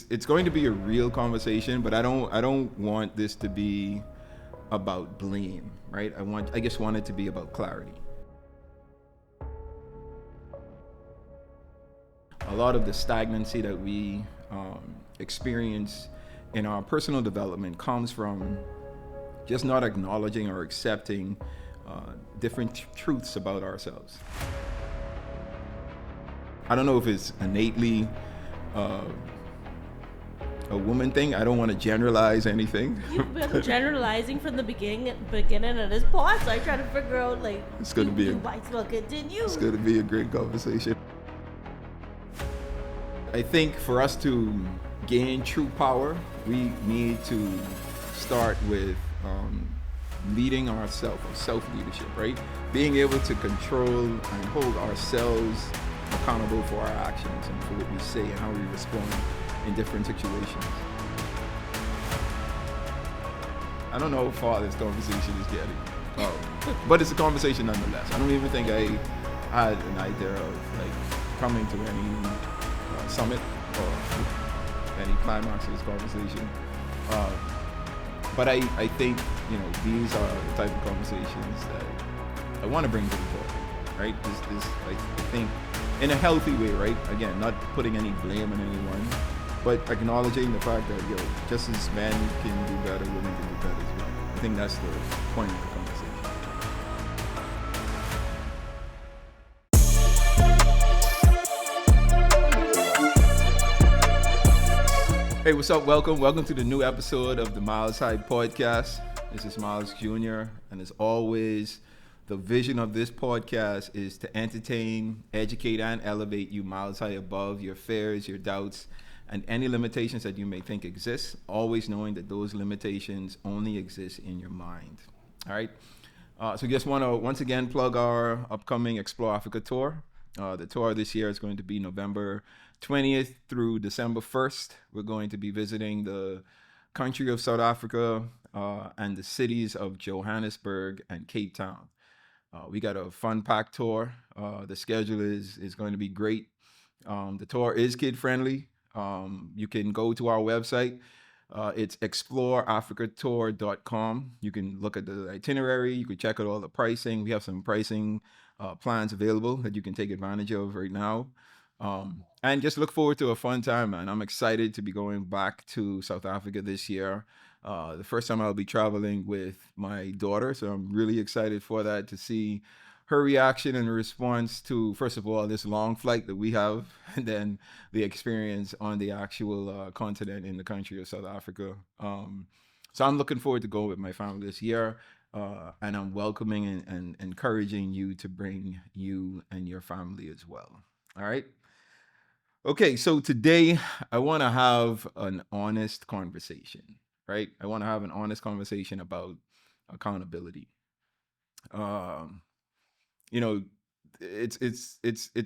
It's going to be a real conversation, but I don't want this to be about blame, right? I just want it to be about clarity. A lot of the stagnancy that we experience in our personal development comes from just not acknowledging or accepting different truths about ourselves. I don't know if it's innately uh, a woman thing. I don't want to generalize anything. You've been generalizing from the beginning of this pod, so I try to figure out It's gonna be a- you might as well continue. It's going to be a great conversation. I think for us to gain true power, we need to start with leading ourselves, self-leadership, right? Being able to control and hold ourselves accountable for our actions and for what we say and how we respond in different situations. I don't know how far this conversation is getting, but it's a conversation nonetheless. I don't even think I had an idea of coming to any summit or any climax of this conversation. But I think these are the type of conversations that I want to bring to the fore, right? This I think in a healthy way, right? Again, not putting any blame on anyone, but acknowledging the fact that just as men can do better, women can do better as well. I think that's the point of the conversation. Hey, what's up? Welcome to the new episode of the Miles Hyde podcast. This is Miles Jr. And as always, the vision of this podcast is to entertain, educate, and elevate you miles high above your fears, your doubts, and any limitations that you may think exist, always knowing that those limitations only exist in your mind. All right? So just want to once again plug our upcoming Explore Africa tour. The tour this year is going to be November 20th through December 1st. We're going to be visiting the country of South Africa and the cities of Johannesburg and Cape Town. We got a fun packed tour. The schedule is going to be great. The tour is kid friendly. You can go to our website. It's exploreafricatour.com. You can look at the itinerary. You can check out all the pricing. We have some pricing plans available that you can take advantage of right now. And just look forward to a fun time, man. I'm excited to be going back to South Africa this year. The first time I'll be traveling with my daughter, so I'm really excited for that, to see her reaction and response to, first of all, this long flight that we have, and then the experience on the actual continent in the country of South Africa. So I'm looking forward to go with my family this year, and I'm welcoming and encouraging you to bring you and your family as well. All right. Okay, so today I want to have an honest conversation, right? I want to have an honest conversation about accountability. Um, you know, it's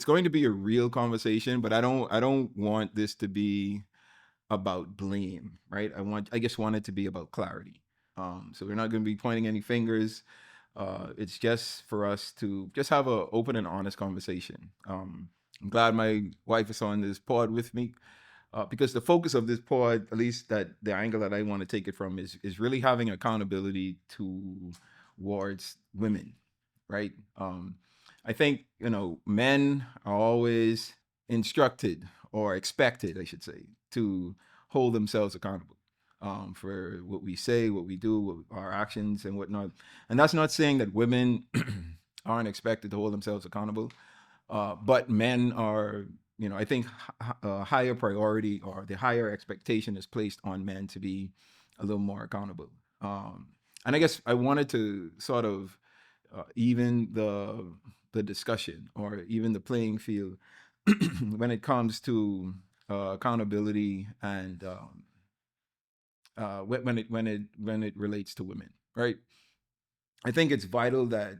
going to be a real conversation, but I don't want this to be about blame, right? I just want it to be about clarity. So we're not going to be pointing any fingers. It's just for us to just have a open and honest conversation. I'm glad my wife is on this pod with me, because the focus of this pod, at least that the angle that I want to take it from, is really having accountability towards women, right? I think men are always instructed, or expected, I should say, to hold themselves accountable for what we say, what we do, our actions, and whatnot. And that's not saying that women aren't expected to hold themselves accountable, but men are. I think a higher priority, or the higher expectation, is placed on men to be a little more accountable. And I guess I wanted to sort of even the discussion, or even the playing field, when it comes to accountability, and when it relates to women, right? I think it's vital that,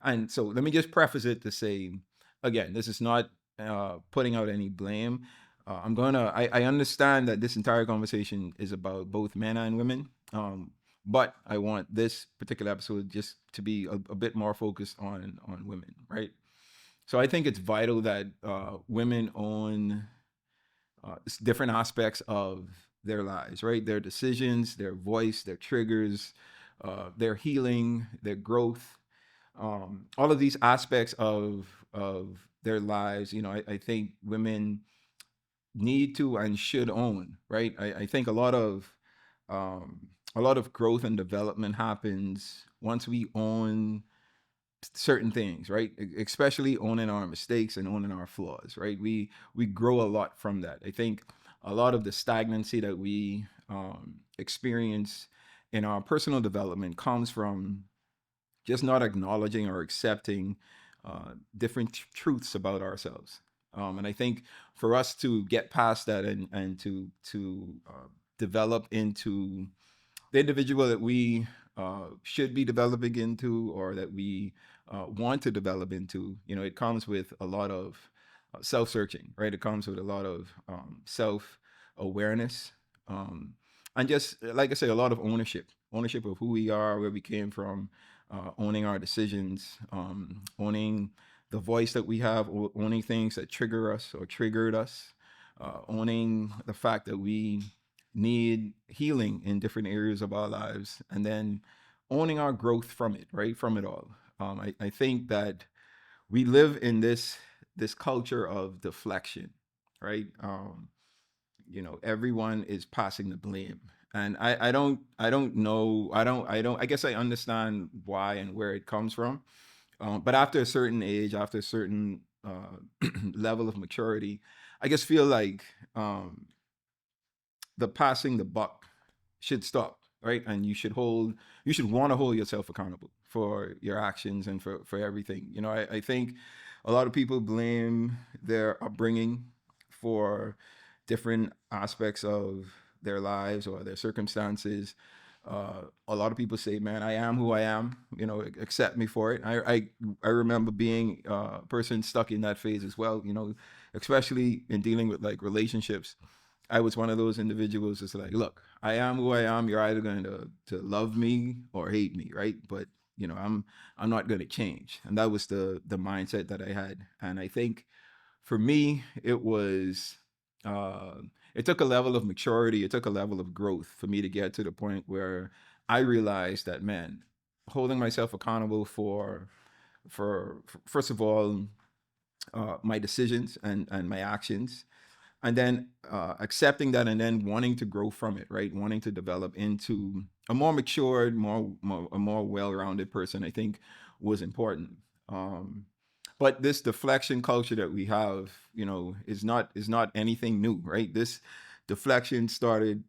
and so let me just preface it to say, again, this is not putting out any blame. I understand that this entire conversation is about both men and women. But I want this particular episode just to be a bit more focused on women, right? So I think it's vital that women own different aspects of their lives, right? Their decisions, their voice, their triggers, their healing, their growth, all of these aspects of their lives. I think women need to and should own, right? I think um, a lot of growth and development happens once we own certain things, right? Especially owning our mistakes and owning our flaws, right? We grow a lot from that. I think a lot of the stagnancy that we experience in our personal development comes from just not acknowledging or accepting different truths about ourselves. And I think for us to get past that and to develop into the individual that we should be developing into, or that we want to develop into, it comes with a lot of self-searching, right? It comes with a lot of self-awareness, and just like I say, a lot of ownership of who we are, where we came from, owning our decisions, owning the voice that we have, owning things that trigger us or triggered us, owning the fact that we need healing in different areas of our lives, and then owning our growth from it, right? From it all. I think that we live in this culture of deflection, right? Everyone is passing the blame, and I don't know, I guess I understand why and where it comes from, but after a certain age, after a certain level of maturity, I just feel like the passing the buck should stop, right? And you should want to hold yourself accountable for your actions and for everything. I think a lot of people blame their upbringing for different aspects of their lives or their circumstances. A lot of people say, "Man, I am who I am. Accept me for it." I remember being a person stuck in that phase as well. Especially in dealing with like relationships. I was one of those individuals that's like, look, I am who I am. You're either going to love me or hate me, right? But I'm not going to change. And that was the mindset that I had. And I think for me, uh, it took a level of maturity. It took a level of growth for me to get to the point where I realized that, man, holding myself accountable for first of all, my decisions and my actions, and then accepting that, and then wanting to grow from it, right? Wanting to develop into a more matured, a more well-rounded person, I think was important. um, but this deflection culture that we have, is not anything new, right? This deflection started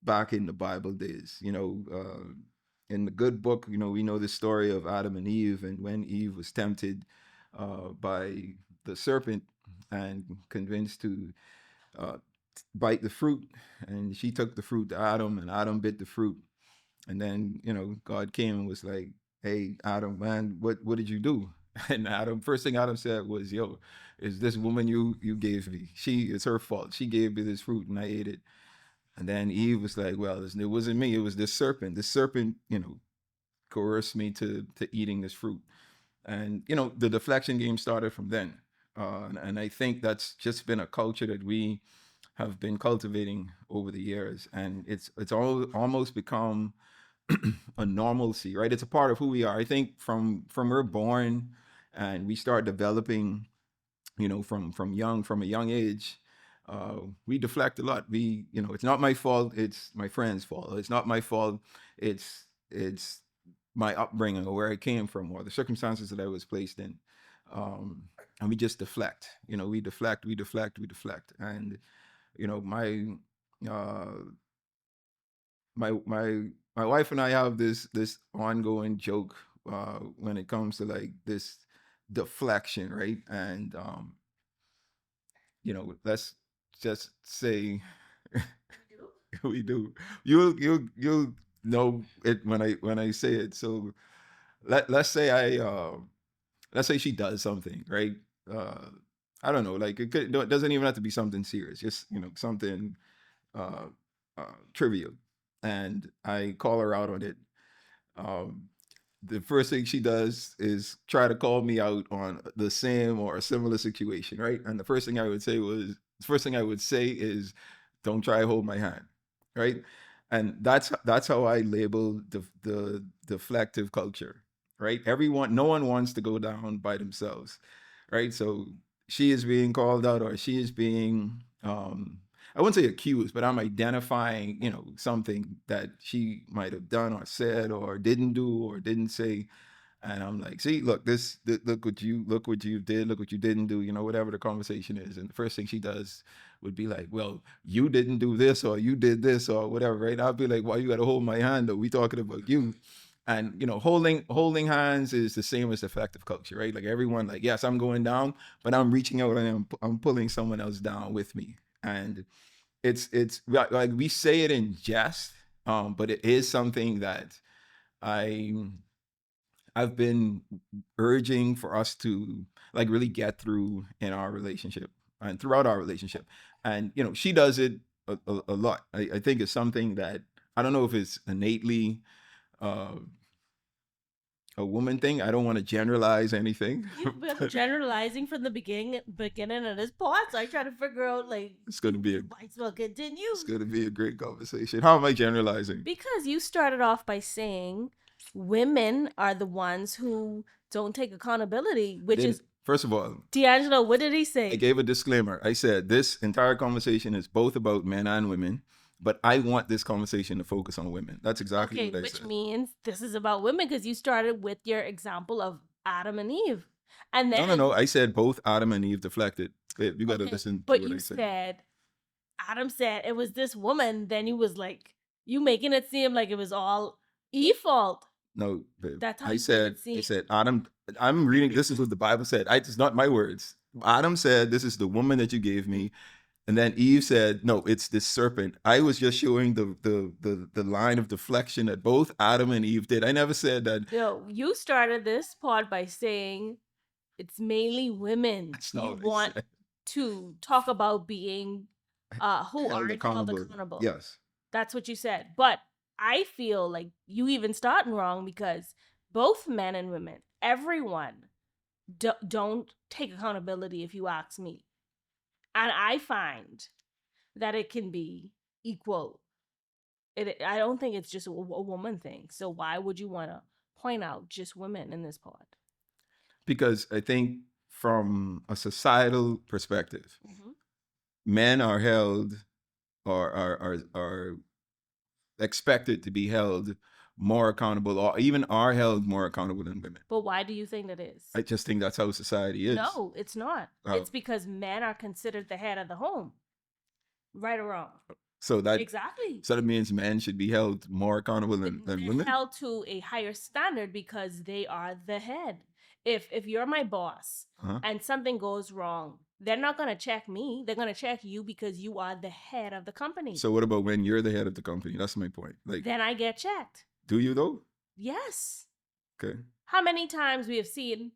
back in the Bible days. In the good book, we know the story of Adam and Eve, and when Eve was tempted by the serpent and convinced to uh, bite the fruit, and she took the fruit to Adam, and Adam bit the fruit, and then God came and was like, "Hey, Adam, man, what did you do?" And Adam, first thing Adam said was, "Yo, is this woman you gave me? It's her fault. She gave me this fruit, and I ate it." And then Eve was like, "Well, it wasn't me. It was this serpent. This serpent, coerced me to eating this fruit." And the deflection game started from then, and I think that's just been a culture that we have been cultivating over the years, and it's almost become a normalcy, right? It's a part of who we are. I think from we're born and we start developing, from a young age, we deflect a lot. It's not my fault, it's my friend's fault. It's not my fault, it's my upbringing or where I came from or the circumstances that I was placed in. And we just deflect. We deflect. And my uh my wife and I have this ongoing joke when it comes to like this deflection, right? And let's just say we do. You'll know it when I say it. So let's say she does something, right? Uh, I don't know, like it doesn't even have to be something serious, just something uh, trivial, and I call her out on it. Um, the first thing she does is try to call me out on the same or a similar situation, right? And the first thing I would say was, the first thing I would say is, don't try to hold my hand, right? And that's how I label the deflective culture, right? No one wants to go down by themselves, right? So she is being called out, or she is being, I wouldn't say accused, but I'm identifying, something that she might have done or said or didn't do or didn't say. And I'm like, see, look, look what you did, look what you didn't do, whatever the conversation is. And the first thing she does would be like, well, you didn't do this, or you did this, or whatever, right? I'll be like, why you got to hold my hand, though? We talking about you. And holding hands is the same as effective culture, right? Like everyone, like, yes, I'm going down, but I'm reaching out and I'm pulling someone else down with me. And it's like we say it in jest, but it is something that I I've been urging for us to like really get through in our relationship and throughout our relationship. And she does it a lot. I think it's something that I don't know if it's innately uh, a woman thing. I don't want to generalize anything. You've been generalizing from the beginning of this part, so I try to figure out like It's gonna be might as well continue. it's gonna be a great conversation. How am I generalizing? Because you started off by saying women are the ones who don't take accountability, which is First of all, D'Angelo. What did he I say? gave a disclaimer. I said this entire conversation is both about men and women, but I want this conversation to focus on women. That's exactly Okay, what I which said. means this is about women because you started with your example of Adam and Eve, and then No. I said both Adam and Eve deflected. You got to okay, listen to but what you I said. said Adam said it was this woman. Then you was like you making it seem like it was all Eve's fault. No, babe. That's how I you said, made it seem. Adam. I'm reading. This is what the Bible said. It's not my words. Adam said, "This is the woman that you gave me," and then Eve said, "No, it's this serpent." I was just showing the line of deflection that both Adam and Eve did. I never said that. No, you started this pod by saying it's mainly women That's not you what I want said. to talk about being who Held aren't held accountable. accountable. Yes. That's what you said. But I feel like you even starting wrong because both men and women, everyone don't take accountability if you ask me. And I find that it can be equal. I don't think it's just a woman thing. So why would you want to point out just women in this pod? Because I think from a societal perspective, men are held or are expected to be held more accountable, or even are held more accountable than women. But why do you think that is? I just think that's how society is. No, it's not. Oh. It's because men are considered the head of the home. Right or wrong? So that Exactly. So that means men should be held more accountable than They're women. held to a higher standard because they are the head. If you're my boss and something goes wrong, they're not gonna check me. They're gonna check you because you are the head of the company. So what about when you're the head of the company? That's my point. Like, then I get checked. do you though? Yes. Okay. How many times we have seen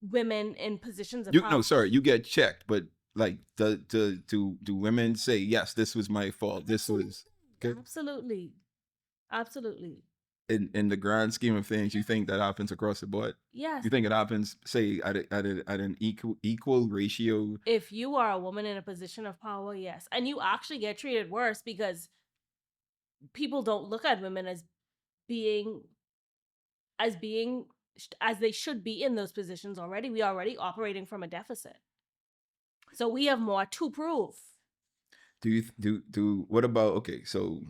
women in positions of You power? no, sorry, you get checked, but like, do women say, yes, this was my fault? This was okay. Absolutely. In the grand scheme of things, you think that happens across the board? Yes. You think it happens, say, at an equal ratio? If you are a woman in a position of power, yes, and you actually get treated worse because people don't look at women as being as they should be in those positions already. We are already operating from a deficit, so we have more to prove. What about, okay, so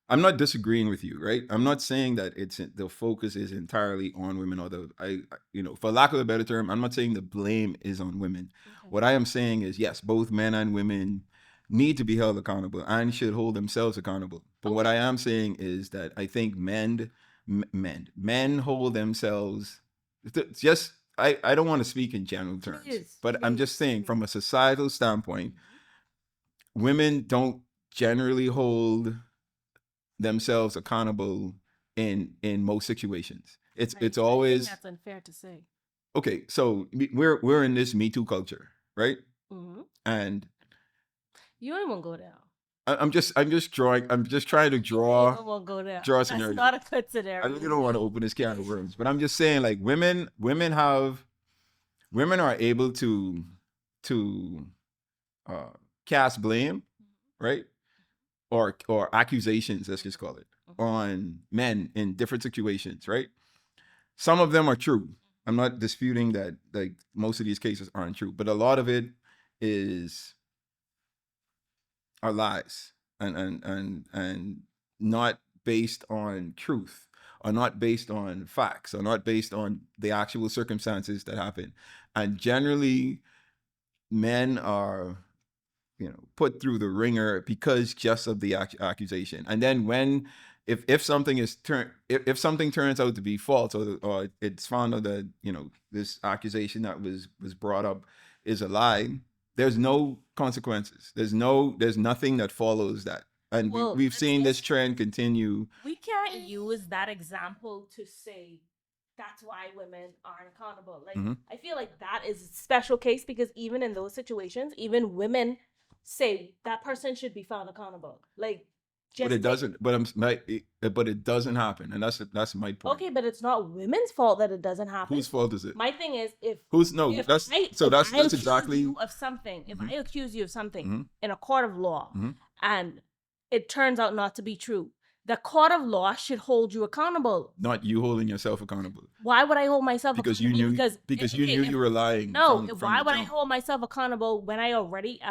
I'm not disagreeing with you, right? I'm not saying that the focus is entirely on women, or for lack of a better term, I'm not saying the blame is on women. Okay. What I am saying is, yes, both men and women need to be held accountable and should hold themselves accountable. But okay. What I am saying is that I think men hold themselves just, I don't want to speak in general terms, but I'm just saying from a societal standpoint, women don't generally hold themselves accountable in most situations. It's always, that's unfair to say. Okay, so we're in this Me Too culture, right? And you don't want to go down. I'm just trying to draw. You won't go down. Draw a scenario. That's not a good scenario. I really don't want to open this can of worms, but I'm just saying, like, women are able to cast blame, right? Or accusations, let's just call it, on men in different situations, right? Some of them are true. I'm not disputing that like most of these cases aren't true, but a lot of it is are lies and not based on truth, or not based on facts, or not based on the actual circumstances that happen. And generally men are, put through the ringer because just of the accusation. And then when if something is if something turns out to be false, or it's found out that this accusation that was brought up is a lie, there's no consequences. There's nothing that follows that. And Well, we've seen this trend continue. we can't use that example to say that's why women aren't accountable. Like, Mhm. I feel like that is a special case because even in those situations, even women say that person should be found accountable. Like, But just it doesn't. But it doesn't happen, and that's my point. okay, but it's not women's fault that it doesn't happen. Whose fault is it? My thing is, if Who's no? if That's I, so. if That's I accuse exactly. you of something, if Mhm. I accuse you of something Mhm. in a court of law, Mhm. and it turns out not to be true, the court of law should hold you accountable. Not you holding yourself accountable. Why would I hold myself Because you accountable? knew. Because you knew you were lying. No, from why the would I jump. hold myself accountable when I already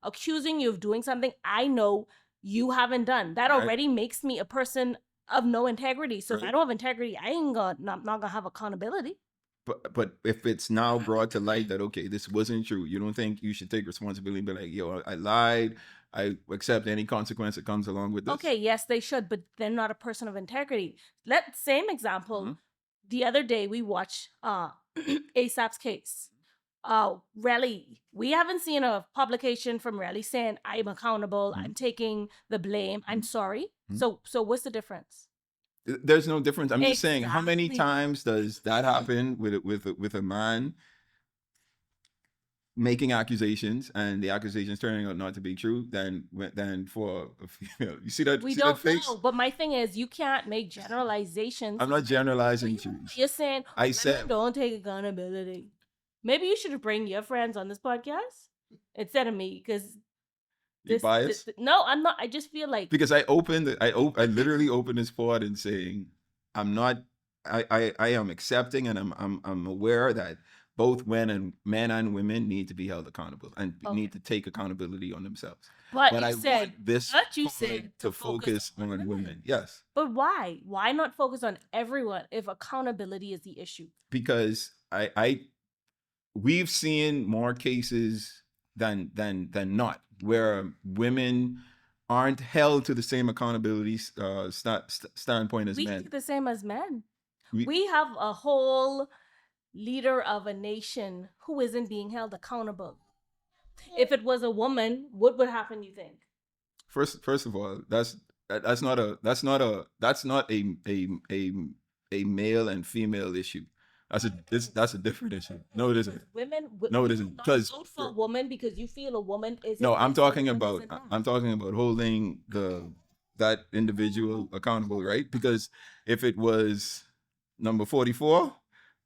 accusing you of doing something I know you haven't done? That Right. already makes me a person of no integrity. So if I Right. don't have integrity, I ain't not gonna have accountability. But if it's now brought to light that okay, this wasn't true, you don't think you should take responsibility and be like, yo, I lied. I accept any consequence that comes along with this. Okay, yes, they should, but they're not a person of integrity. Same example. Mhm. The other day we watched ASAP's case. Relly, we haven't seen a publication from Relly saying I'm accountable, I'm taking the blame, I'm sorry. Mhm. So what's the difference? There's no difference. I'm just saying, how many Exactly. times does that happen with a man making accusations and the accusations turning out not to be true than for a female? You see that? We see don't that face? know, but my thing is you can't make generalizations. I'm not generalizing to you. You're saying I women said don't take accountability. Maybe you should bring your friends on this podcast instead of me, because you biased no, I'm not. I just feel like because I literally opened this pod and saying I'm not. I am accepting and I'm aware that both men and women need to be held accountable and need to take accountability on themselves. But I you said want this you pod said to focus on women. Yes, But why? Why not focus on everyone if accountability is the issue? because we've seen more cases than not where women aren't held to the same accountability standpoint as We men. think the same as men. We- We have a whole leader of a nation who isn't being held accountable. If it was a woman, what would happen, you think? First of all, that's not a male and female issue. That's a different issue. No, it isn't. Women, No, it isn't. Because vote for a woman because you feel a woman is. no, I'm talking about holding that individual accountable, right? Because if it was number 44,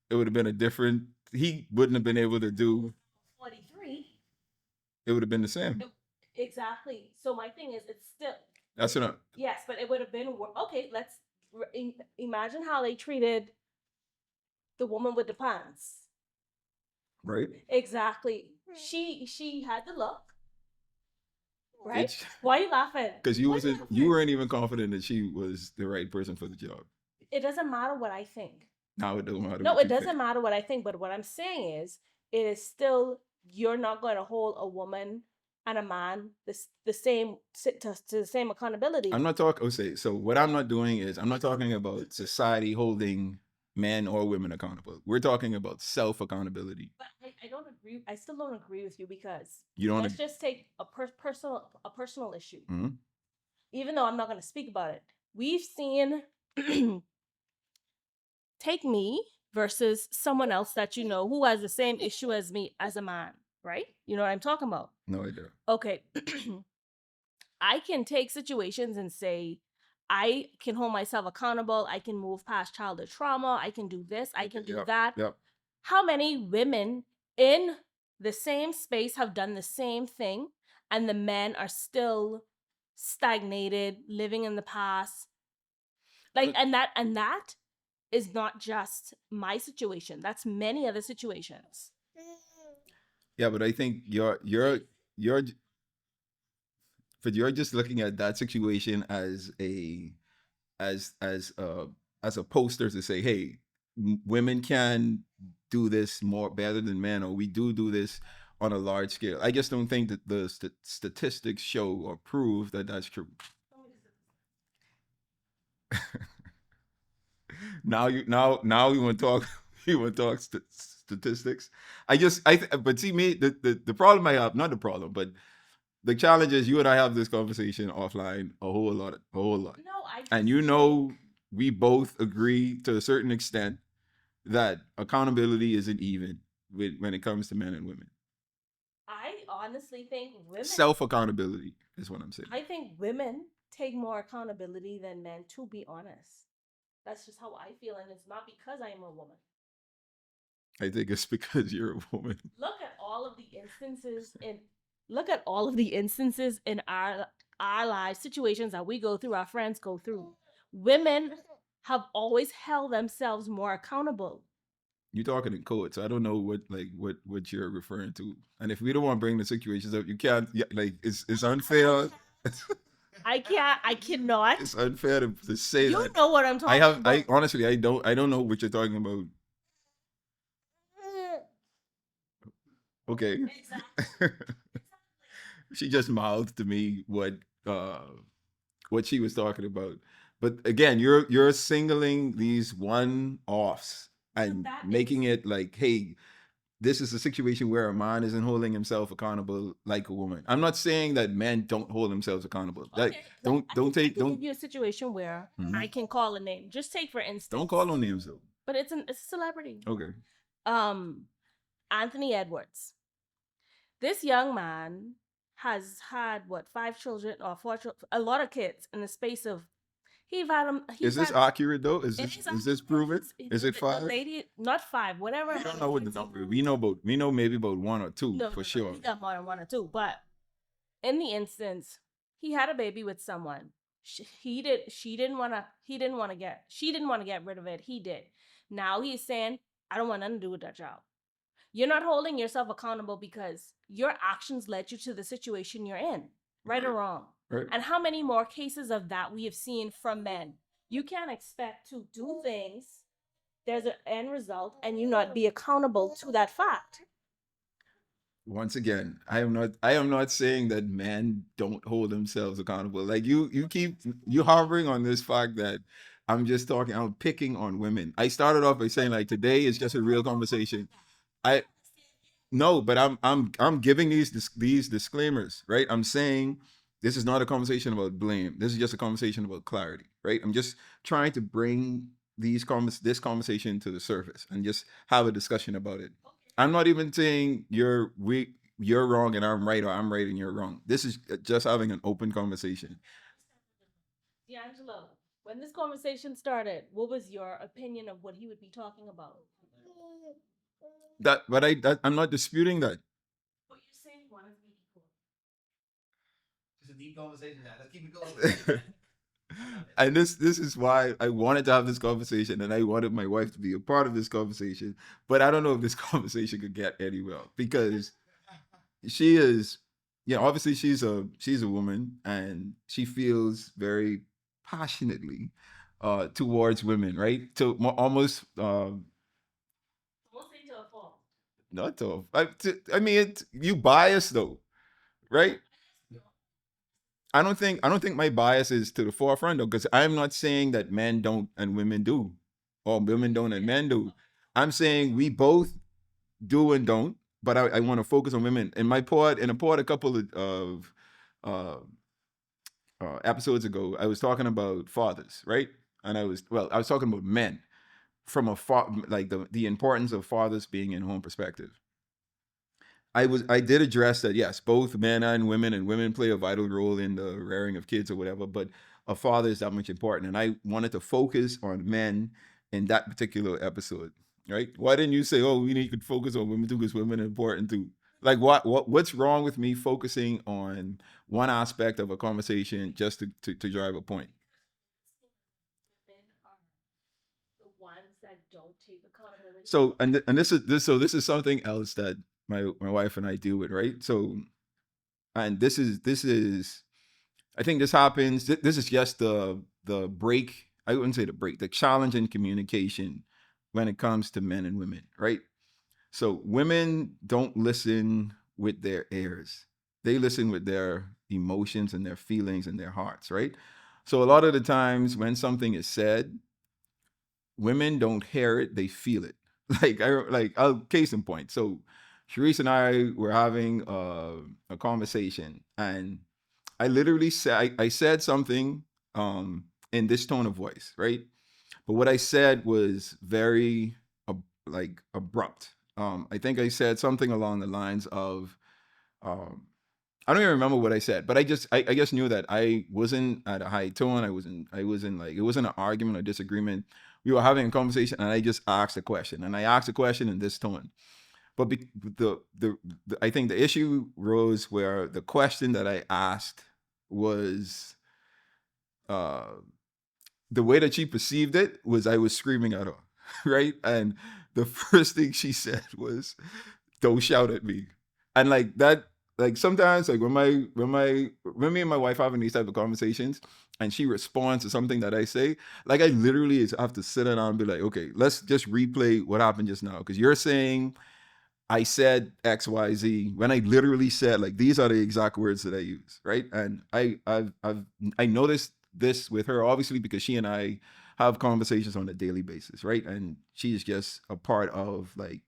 it would have been a different. He wouldn't have been able to do. 43. It would have been the same. Exactly. So my thing is, it's still. That's what. Yes, but it would have been okay. Let's imagine how they treated the woman with the pants. Right. Exactly. She had the look. Right? Why are you laughing? Because you weren't even confident that she was the right person for the job. It doesn't matter what I think. No, it doesn't matter. No, it doesn't matter what I think. But what I'm saying is, it is still, you're not going to hold a woman and a man the same to the same accountability. I'm not talking. Okay, so what I'm not doing is I'm not talking about society holding men or women accountable. We're talking about self accountability. But I don't agree. I still don't agree with you because You don't. Let's just take a personal issue. Mhm. Even though I'm not going to speak about it, we've seen. Take me versus someone else that you know who has the same issue as me as a man, right? You know what I'm talking about? No, I don't. Okay. I can take situations and say, I can hold myself accountable. I can move past childhood trauma. I can do this. I can do that. Yep. How many women in the same space have done the same thing, and the men are still stagnated, living in the past. Like, and that is not just my situation. That's many other situations. Yeah, but I think you're but you're just looking at that situation as a as as uh as a poster to say, hey, women can do this more better than men, or we do this on a large scale. I just don't think that the statistics show or prove that that's true. Now we want to talk you want to talk statistics. But see me the problem I have, not the problem, but the challenge is you and I have this conversation offline a whole lot. No, I just, And you know we both agree to a certain extent that accountability isn't even when it comes to men and women. I honestly think women. Self accountability is what I'm saying. I think women take more accountability than men. To be honest, that's just how I feel, and it's not because I am a woman. I think it's because you're a woman. Look at all of the instances in. Look at all of the instances in our lives, situations that we go through, our friends go through. Women have always held themselves more accountable. You're talking in code, so I don't know what you're referring to. And if we don't want to bring the situations up, you can't. Yeah, like it's unfair. I can't. I cannot. It's unfair to say You that. know what I'm talking I have. about. I honestly, I don't know what you're talking about. Okay. Exactly. She just mouthed to me what she was talking about. But again, you're singling these one offs and That making it like, hey, this is a situation where a man isn't holding himself accountable like a woman. I'm not saying that men don't hold themselves accountable. Like, Okay, don't I can give give you a situation where I can call a name. Just take for instance. don't call on names though. But it's a celebrity. Okay. Anthony Edwards. This young man has had what, 5 children or 4 children, a lot of kids in the space of. Is this accurate though? Is this proven? Is it The 5? lady, not 5, whatever. We don't know what the number. We know maybe about 1 or 2 for sure. He got more than 1 or 2, but in the instance, he had a baby with someone. She didn't want to get rid of it. He did. Now he's saying, I don't want nothing to do with that child. You're not holding yourself accountable because your actions led you to the situation you're in, right or wrong. Right. And how many more cases of that we have seen from men? You can't expect to do things, there's an end result, and you not be accountable to that fact. Once again, I am not saying that men don't hold themselves accountable. Like you keep hovering on this fact that I'm picking on women. I started off by saying like today is just a real conversation. I No, but I'm giving these disclaimers, right? I'm saying this is not a conversation about blame. This is just a conversation about clarity, right? I'm just trying to bring this conversation to the surface and just have a discussion about it. I'm not even saying you're wrong and I'm right, or I'm right and you're wrong. This is just having an open conversation. D'Angelo, when this conversation started, what was your opinion of what he would be talking about? I'm not disputing that. But you're saying one of me equal. It's a deep conversation now. Let's keep it going. And this is why I wanted to have this conversation, and I wanted my wife to be a part of this conversation. But I don't know if this conversation could get anywhere because she is, obviously she's a woman and she feels very passionately towards women, right? To almost Mostly to a fault. not to I mean you bias though, right? I don't think my bias is to the forefront though, because I'm not saying that men don't and women do, or women don't and men do. I'm saying we both do and don't, but I want to focus on women. In a pod a couple of uh, episodes ago, I was talking about fathers, right? And I was talking about men from like the importance of fathers being in home perspective. I did address that, yes, both men and women play a vital role in the rearing of kids or whatever, but a father is that much important. And I wanted to focus on men in that particular episode, right? Why didn't you say, oh, we need to focus on women too, because women are important too? Like what's wrong with me focusing on one aspect of a conversation just to drive a point? Men are the ones that don't take accountability. So and this is something else that my wife and I deal with, right? So and this is I think this happens. This is just the break. I wouldn't say the break. The challenge in communication when it comes to men and women, right? So women don't listen with their ears. They listen with their emotions and their feelings and their hearts, right? So a lot of the times when something is said, women don't hear it, they feel it. I'll case in point. So Sharice and I were having a conversation, and I literally said I said something in this tone of voice, right? But what I said was very abrupt. I think I said something along the lines of um, I don't even remember what I said, but I just knew that I wasn't at a high tone. I wasn't like it wasn't an argument or disagreement. We were having a conversation, and I just asked a question, and I asked a question in this tone. But the I think the issue rose where the question that I asked was uh the way that she perceived it was I was screaming at her, right? And the first thing she said was, "Don't shout at me." And like that, like sometimes, like when me and my wife having these type of conversations, and she responds to something that I say, like I literally have to sit down and be like, okay, let's just replay what happened just now, because you're saying I said X, Y, Z when I literally said like these are the exact words that I use, right? And I noticed this with her obviously because she and I have conversations on a daily basis, right? And she's just a part of like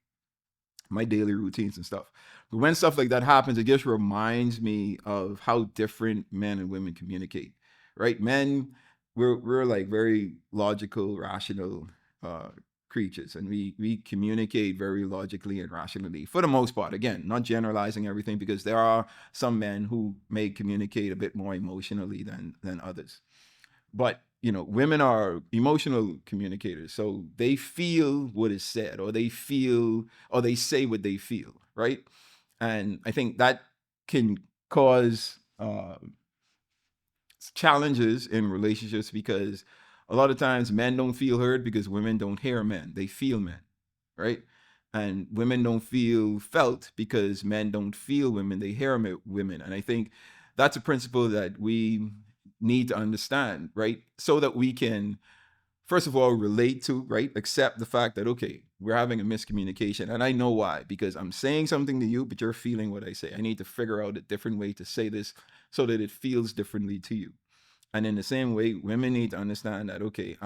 my daily routines and stuff. But when stuff like that happens, it just reminds me of how different men and women communicate, right? Men, we're like very logical, rational uh, creatures, and we communicate very logically and rationally for the most part. Again, not generalizing everything because there are some men who may communicate a bit more emotionally than others. But women are emotional communicators, so they feel what is said, or they feel, or they say what they feel, right? And I think that can cause challenges in relationships because a lot of times men don't feel heard because women don't hear men; they feel men, right? And women don't feel felt because men don't feel women; they hear women. And I think that's a principle that we need to understand, right? So that we can, first of all, relate to, right? Accept the fact that, okay, we're having a miscommunication. And I know why, because I'm saying something to you, but you're feeling what I say. I need to figure out a different way to say this so that it feels differently to you. And in the same way, women need to understand that, okay,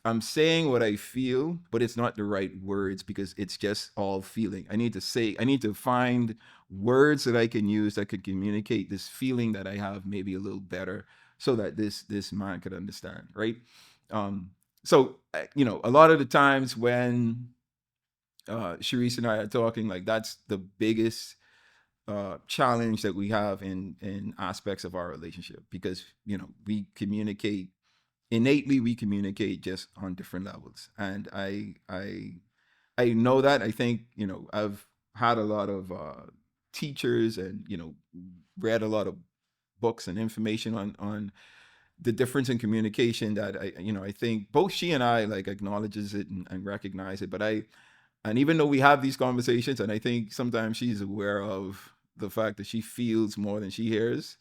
I'm saying what I feel, but it's not the right words because it's just all feeling. I need to find words that I can use that could communicate this feeling that I have maybe a little better so that this man could understand, right? Um, so a lot of the times when Sharice and I are talking, like that's the biggest challenge that we have in aspects of our relationship because we communicate innately, we communicate just on different levels, and I know that. I think I've had a lot of teachers and read a lot of books and information on the difference in communication that I think both she and I like acknowledges it and recognize it, but and even though we have these conversations, and I think sometimes she's aware of the fact that she feels more than she hears,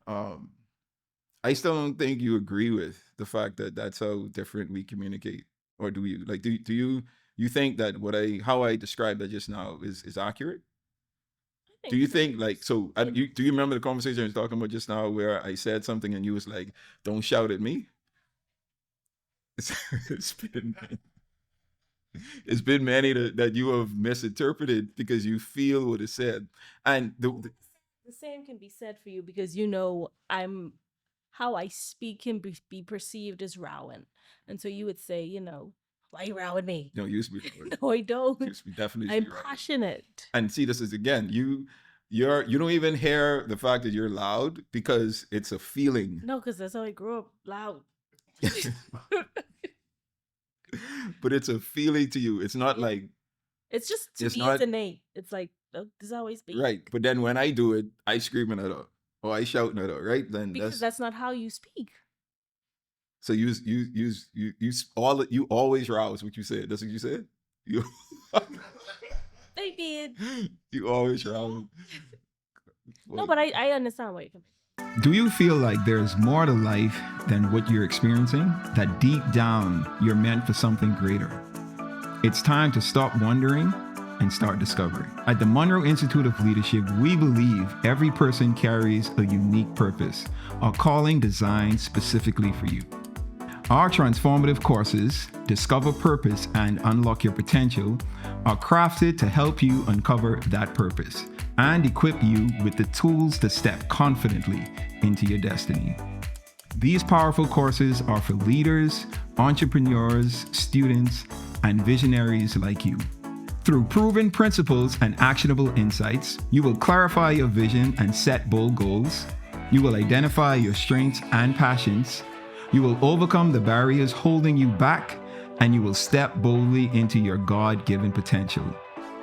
um, I still don't think you agree with the fact that that's how different we communicate. Or do you? Like, do you think that how I described that just now is accurate? I Do think you so. think like so? Do you remember the conversation I was talking about just now where I said something and you was like, "Don't shout at me." It's, it's been it's been many that you have misinterpreted because you feel what it said, and The same can be said for you because I'm how I speak can be perceived as rowing, and so you would say, why you rowing me? you used to be No, I don't. definitely used to I'm be right. passionate. And see, this is again, you don't even hear the fact that you're loud because it's a feeling. No, because that's how I grew up, loud. But it's a feeling to you. It's not Yeah. like It's just to it's me, it's not innate. It's like There's always beef. Right. But then when I do it, I screaming at her or I shouting at her, right? Then Because that's not how you speak. so you always rouse what you said. That's what you said? You They did. you always rouse. No, but I understand what you're coming. Do you feel like there's more to life than what you're experiencing? That deep down you're meant for something greater? It's time to stop wondering and start discovering. At the Monroe Institute of Leadership, we believe every person carries a unique purpose, a calling designed specifically for you. Our transformative courses, Discover Purpose and Unlock Your Potential, are crafted to help you uncover that purpose and equip you with the tools to step confidently into your destiny. These powerful courses are for leaders, entrepreneurs, students, and visionaries like you. Through proven principles and actionable insights, you will clarify your vision and set bold goals. You will identify your strengths and passions. You will overcome the barriers holding you back, and you will step boldly into your God-given potential.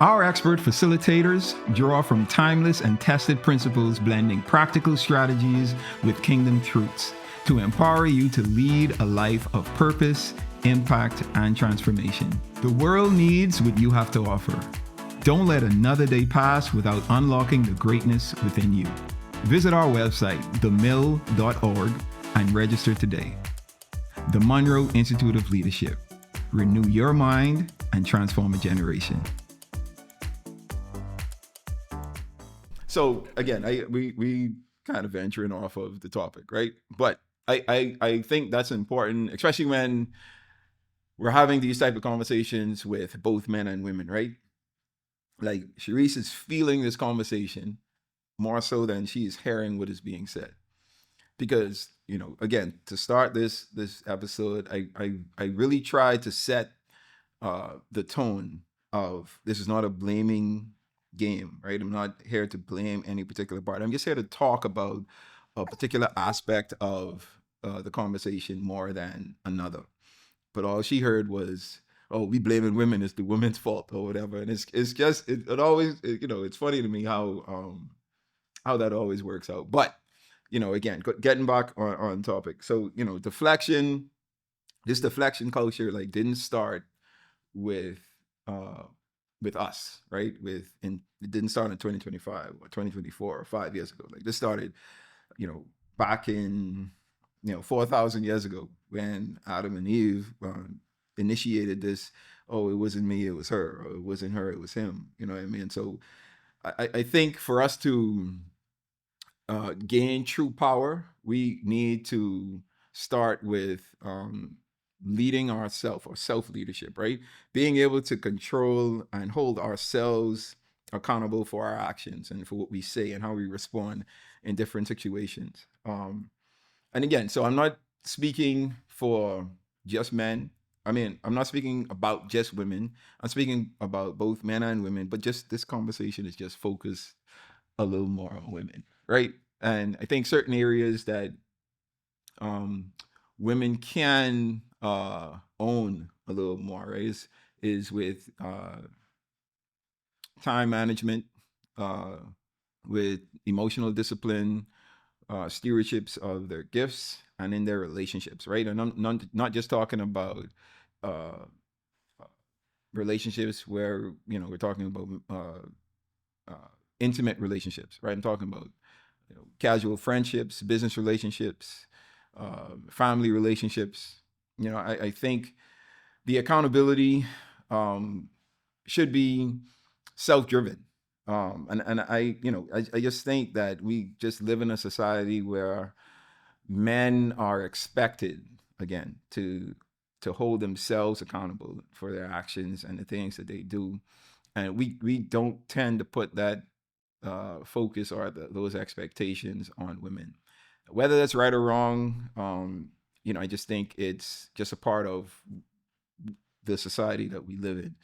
Our expert facilitators draw from timeless and tested principles, blending practical strategies with kingdom truths to empower you to lead a life of purpose, impact, and transformation. The world needs what you have to offer. Don't let another day pass without unlocking the greatness within you. Visit our website, themill.org, and register today. The Monroe Institute of Leadership. Renew your mind and transform a generation. So again, we kind of venturing off of the topic, right? But I think that's important, especially when we're having these type of conversations with both men and women, right? Like Sharice is feeling this conversation more so than she is hearing what is being said. Because, you know, again, to start this episode, I really tried to set the tone of this is not a blaming game, right? I'm not here to blame any particular part. I'm just here to talk about a particular aspect of the conversation more than another. But all she heard was, "Oh, we blaming women. It's the women's fault or whatever." And it's just it always you know, it's funny to me how that always works out. But you know, again, getting back on topic. So you know, this deflection culture like didn't start with us, right? It didn't start in 2025 or 2024 or 5 years ago. Like this started, you know, back in 4,000 years ago when Adam and Eve initiated this. Oh, it wasn't me, it was her. Or it wasn't her, it was him. You know what I mean? So I think for us to gain true power, we need to start with leading ourselves or self-leadership, right? Being able to control and hold ourselves accountable for our actions and for what we say and how we respond in different situations. And again, so I'm not speaking for just men. I mean, I'm not speaking about just women. I'm speaking about both men and women, but just this conversation is just focused a little more on women, right? And I think certain areas that women can own a little more, right, is with time management, with emotional discipline, stewardships of their gifts and in their relationships, right? And I'm not just talking about relationships where, you know, we're talking about intimate relationships, right? I'm talking about casual friendships, business relationships, family relationships. You know, I think the accountability should be self-driven. And I just think that we just live in a society where men are expected, again, to hold themselves accountable for their actions and the things that they do. And we don't tend to put that focus or those expectations on women. Whether that's right or wrong, I just think it's just a part of the society that we live in.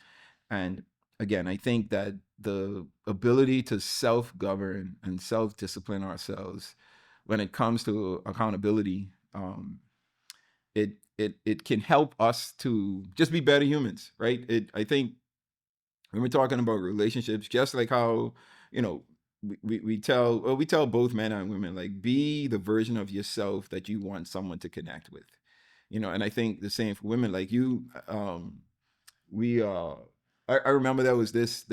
And again, I think that the ability to self-govern and self-discipline ourselves when it comes to accountability, it can help us to just be better humans, right? I think when we're talking about relationships, just like how, you know, we tell both men and women, like, be the version of yourself that you want someone to connect with, you know. And I think the same for women. Like you, we I remember there was this